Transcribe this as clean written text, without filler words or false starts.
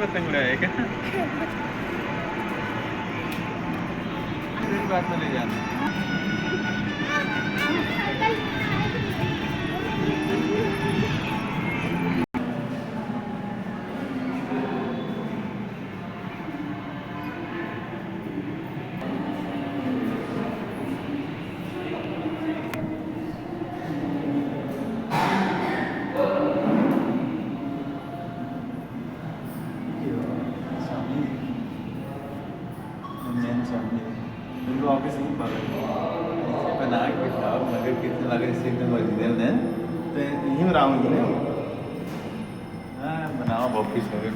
पतंग उड़ाएगा। फिर बाद में ले जाना। ऑफिस नहीं बना के खाओ मगर कितने लगे इससे एकदम ओरिजिनल है तो यहीं में राउंड ना हाँ बनाओ ऑफिस हो गए